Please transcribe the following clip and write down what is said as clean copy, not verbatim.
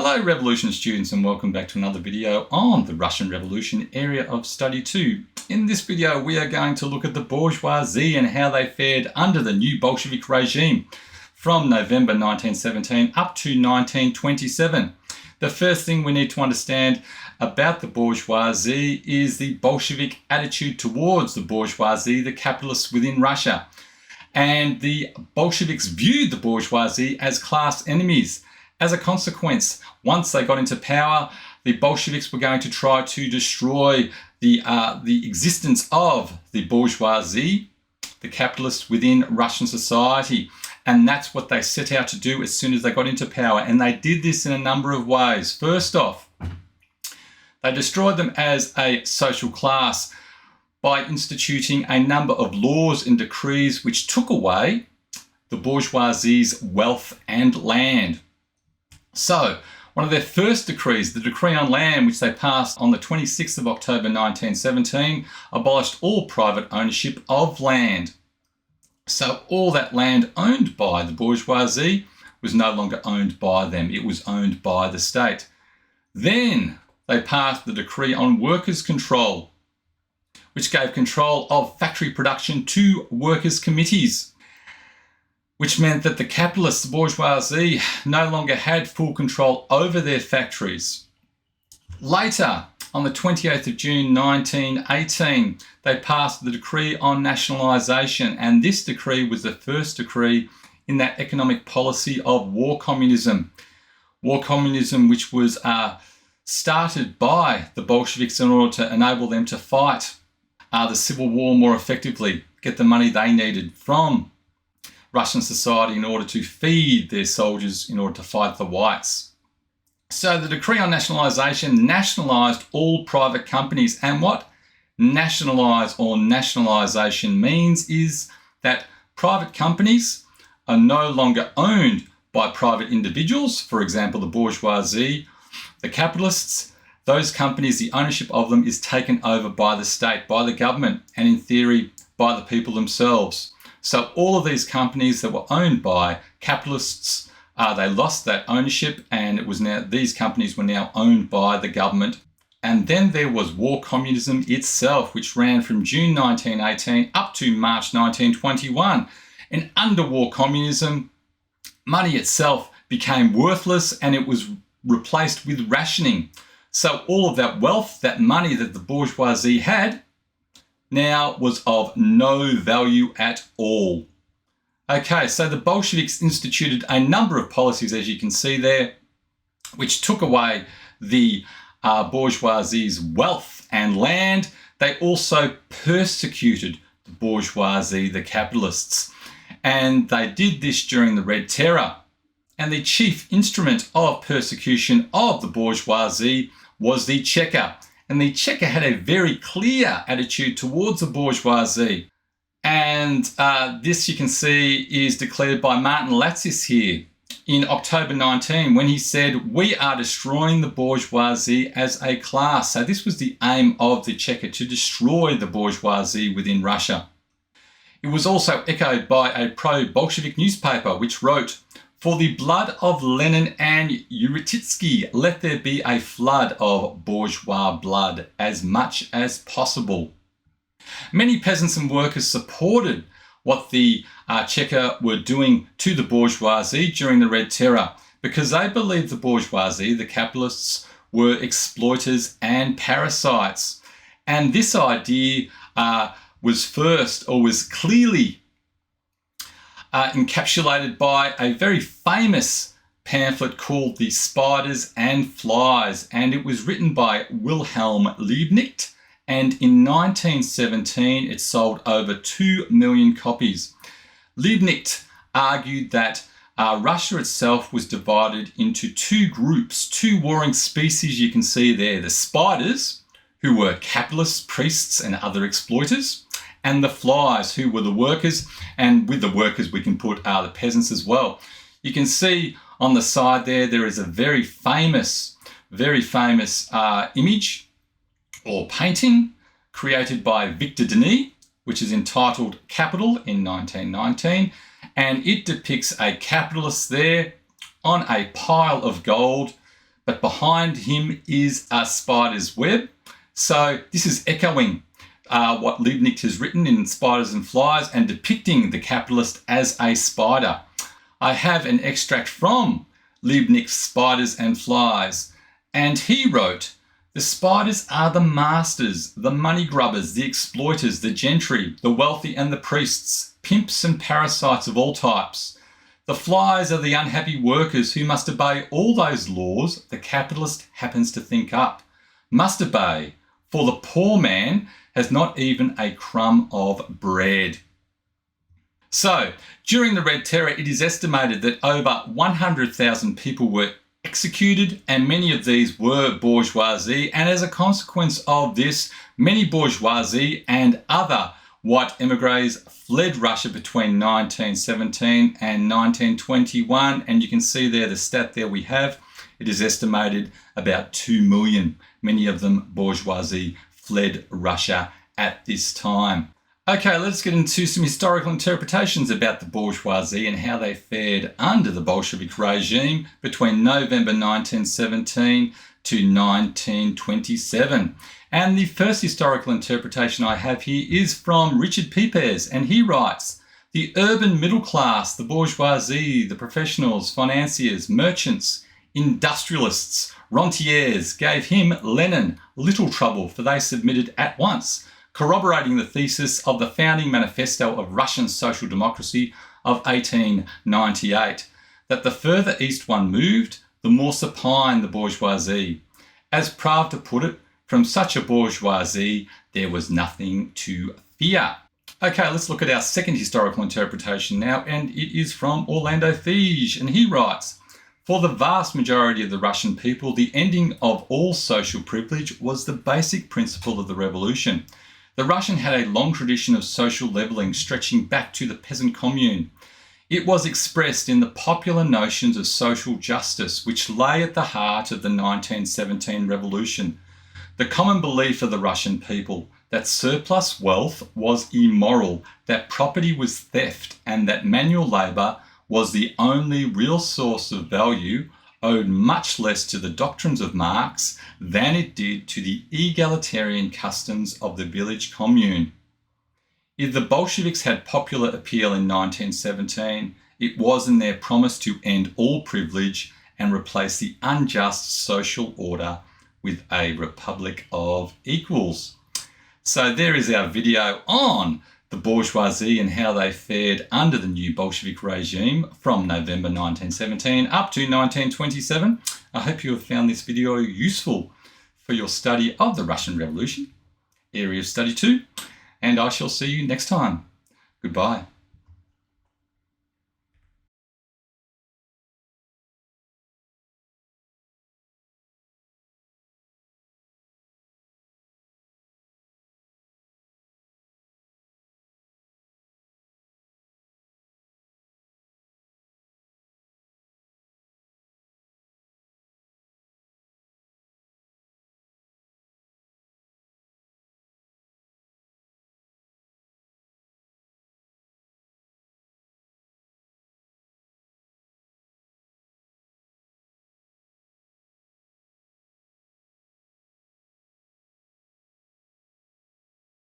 Hello Revolution students, and welcome back to another video on the Russian Revolution area of study 2. In this video we are going to look at the bourgeoisie and how they fared under the new Bolshevik regime from November 1917 up to 1927. The first thing we need to understand about the bourgeoisie is the Bolshevik attitude towards the bourgeoisie, the capitalists within Russia. And the Bolsheviks viewed the bourgeoisie as class enemies. As a consequence, once they got into power, the Bolsheviks were going to try to destroy the existence of the bourgeoisie, the capitalists within Russian society. And that's what they set out to do as soon as they got into power. And they did this in a number of ways. First off, they destroyed them as a social class by instituting a number of laws and decrees which took away the bourgeoisie's wealth and land. So, one of their first decrees, the Decree on Land, which they passed on the 26th of October 1917, abolished all private ownership of land. So all that land owned by the bourgeoisie was no longer owned by them, it was owned by the state. Then they passed the Decree on Workers' Control, which gave control of factory production to workers' committees, which meant that the capitalists, the bourgeoisie, no longer had full control over their factories. Later, on the 28th of June 1918, they passed the Decree on Nationalisation, and this decree was the first decree in that economic policy of war communism. War communism which was started by the Bolsheviks in order to enable them to fight the civil war more effectively, get the money they needed from Russian society in order to feed their soldiers in order to fight the whites. So the Decree on Nationalisation nationalised all private companies, and what nationalise or nationalisation means is that private companies are no longer owned by private individuals, for example the bourgeoisie, the capitalists. Those companies, the ownership of them is taken over by the state, by the government, and in theory by the people themselves. So all of these companies that were owned by capitalists, they lost that ownership, and it was now these companies were now owned by the government. And then there was war communism itself, which ran from June 1918 up to March 1921. And under war communism, money itself became worthless and it was replaced with rationing. So all of that wealth, that money that the bourgeoisie had, now was of no value at all. Okay, so the Bolsheviks instituted a number of policies, as you can see there, which took away the bourgeoisie's wealth and land. They also persecuted the bourgeoisie, the capitalists, and they did this during the Red Terror. And the chief instrument of persecution of the bourgeoisie was the Cheka. And the Cheka had a very clear attitude towards the bourgeoisie. And this you can see is declared by Martin Latsis here in October 19 when he said, "We are destroying the bourgeoisie as a class." So this was the aim of the Cheka, to destroy the bourgeoisie within Russia. It was also echoed by a pro-Bolshevik newspaper which wrote, "For the blood of Lenin and Uritsky, let there be a flood of bourgeois blood as much as possible." Many peasants and workers supported what the Cheka were doing to the bourgeoisie during the Red Terror because they believed the bourgeoisie, the capitalists, were exploiters and parasites. And this idea was clearly encapsulated by a very famous pamphlet called The Spiders and Flies, and it was written by Wilhelm Liebknecht, and in 1917 it sold over 2 million copies. Liebknecht argued that Russia itself was divided into two groups, two warring species you can see there, the spiders, who were capitalists, priests and other exploiters, and the flies, who were the workers, and with the workers we can put the peasants as well. You can see on the side there is a very famous image or painting created by Victor Denis, which is entitled Capital in 1919, and it depicts a capitalist there on a pile of gold but behind him is a spider's web. So this is echoing what Liebknecht has written in Spiders and Flies and depicting the capitalist as a spider. I have an extract from Liebknecht's Spiders and Flies, and he wrote, "The spiders are the masters, the money grubbers, the exploiters, the gentry, the wealthy and the priests, pimps and parasites of all types. The flies are the unhappy workers who must obey all those laws the capitalist happens to think up. Must obey, for the poor man has not even a crumb of bread." So, during the Red Terror, it is estimated that over 100,000 people were executed, and many of these were bourgeoisie, and as a consequence of this, many bourgeoisie and other white emigres fled Russia between 1917 and 1921, and you can see there the stat there we have. It is estimated about 2 million, many of them bourgeoisie, fled Russia at this time. Okay, let's get into some historical interpretations about the bourgeoisie and how they fared under the Bolshevik regime between November 1917 to 1927. And the first historical interpretation I have here is from Richard Pepys, and he writes, "The urban middle class, the bourgeoisie, the professionals, financiers, merchants, industrialists, rentiers gave him, Lenin, little trouble, for they submitted at once, corroborating the thesis of the founding manifesto of Russian social democracy of 1898, that the further east one moved, the more supine the bourgeoisie. As Pravda put it, from such a bourgeoisie, there was nothing to fear." Okay, let's look at our second historical interpretation now, and it is from Orlando Figes, and he writes, "For the vast majority of the Russian people, the ending of all social privilege was the basic principle of the revolution. The Russian had a long tradition of social levelling stretching back to the peasant commune. It was expressed in the popular notions of social justice which lay at the heart of the 1917 revolution. The common belief of the Russian people that surplus wealth was immoral, that property was theft, and that manual labour was the only real source of value owed much less to the doctrines of Marx than it did to the egalitarian customs of the village commune. If the Bolsheviks had popular appeal in 1917, it was in their promise to end all privilege and replace the unjust social order with a republic of equals." So there is our video on the bourgeoisie and how they fared under the new Bolshevik regime from November 1917 up to 1927. I hope you have found this video useful for your study of the Russian Revolution, Area of Study 2, and I shall see you next time. Goodbye.